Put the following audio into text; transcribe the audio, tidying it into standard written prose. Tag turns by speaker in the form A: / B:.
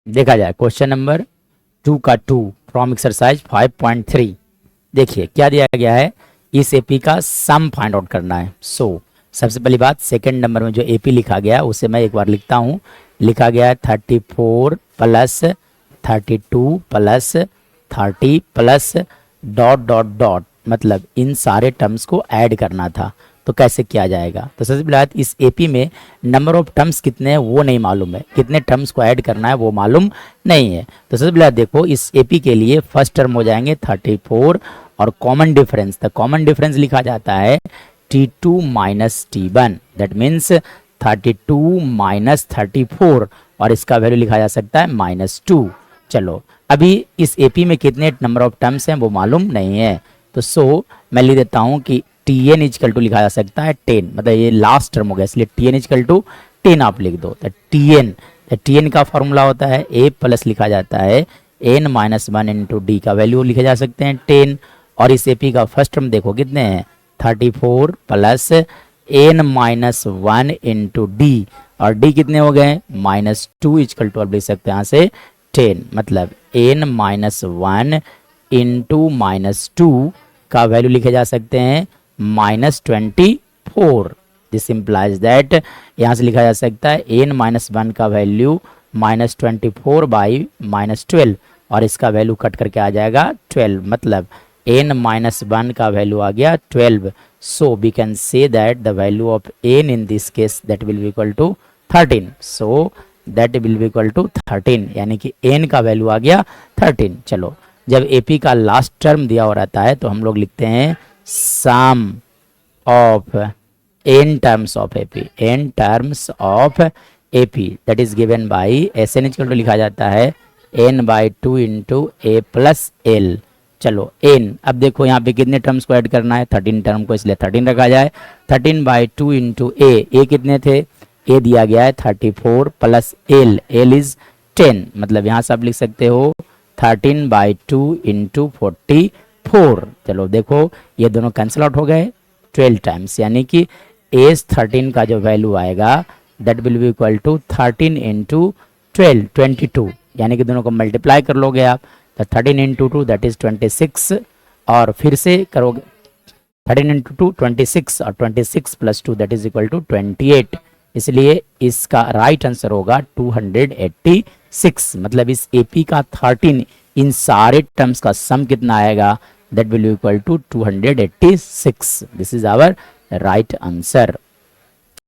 A: देखा जाए question number 2 का 2 फ्रॉम एक्सरसाइज 5.3। देखिए क्या दिया गया है, इस एपी का सम फाइंड आउट करना है। सबसे पहली बात, सेकंड नंबर में जो एपी लिखा गया उसे मैं एक बार लिखता हूँ। लिखा गया है 34 plus 32 plus 30 plus dot dot dot, मतलब इन सारे टर्म्स को ऐड करना था। तो कैसे किया जाएगा? तो सबसे पहले बात, इस एपी में नंबर ऑफ टर्म्स कितने हैं वो नहीं मालूम है, कितने टर्म्स को ऐड करना है वो मालूम नहीं है। तो सबसे पहले देखो, इस एपी के लिए फर्स्ट टर्म हो जाएंगे 34 और common difference, the common difference लिखा जाता है T2 minus T1, that means 32 minus 34 और इसका वैल्यू लिखा जा सकता है -2। चलो अभी इस एपी में कितने नंबर ऑफ टर्म्स हैं वो मालूम नहीं है, तो मैं लिख देता हूँ कि Tn इजकल टू लिखा जा सकता है 10, मतलब ये लास्ट टर्म हो गया इसलिए Tn इजकल टू 10 आप लिख दो। तो Tn का फॉर्मूला होता है a प्लस लिखा जाता है n माइनस 1 इंटू डी का वैल्यू लिखे जा सकते हैं 10, और इस एपी का फर्स्ट टर्म देखो कितने हैं 34 plus n minus 1 into D, और डी कितने हो गए -2 इजकल टू आप लिख सकते हैं यहाँ से 10, मतलब n माइनस 1 इंटू -2 का वैल्यू लिखे जा सकते हैं -24। दिस इम्प्लाइज दैट यहाँ से लिखा जा सकता है n माइनस 1 का वैल्यू -24 बाई -12, और इसका वैल्यू कट करके आ जाएगा 12, मतलब n माइनस 1 का वैल्यू आ गया 12। So we can say that the value of n in this case that will be equal to 13। So that will be equal to 13, यानी कि n का वैल्यू आ गया 13। चलो जब एपी का लास्ट टर्म दिया हो रहता है तो हम लोग लिखते हैं sum of n terms of AP, n terms of AP that is given by S N equal to लिखा जाता है n/2 into A plus L. चलो n, अब देखो यहाँ पे कितने टर्म्स को ऐड करना है 13 टर्म को, इसलिए 13 रखा जाए। 13/2 इंटू ए कितने थे, ए दिया गया है 34 प्लस एल इज 10, मतलब यहाँ से आप लिख सकते हो 13/2 इंटू 44। चलो देखो ये दोनों कैंसिल आउट हो गए 12 टाइम्स, यानी कि एज 13 का जो वैल्यू आएगा that will be equal to 13 into 12 22, यानी कि दोनों को मल्टीप्लाई कर लोगे आप तो 13 इंटू 2 दैट इज 26, और फिर से करोगे 13 इंटू 2 26, और 26 plus 2 that is equal to 28, इसलिए इसका राइट आंसर होगा 286। मतलब इस एपी का 13 इन सारे टर्म्स का सम कितना आएगा that will be equal to 286। This is our right answer.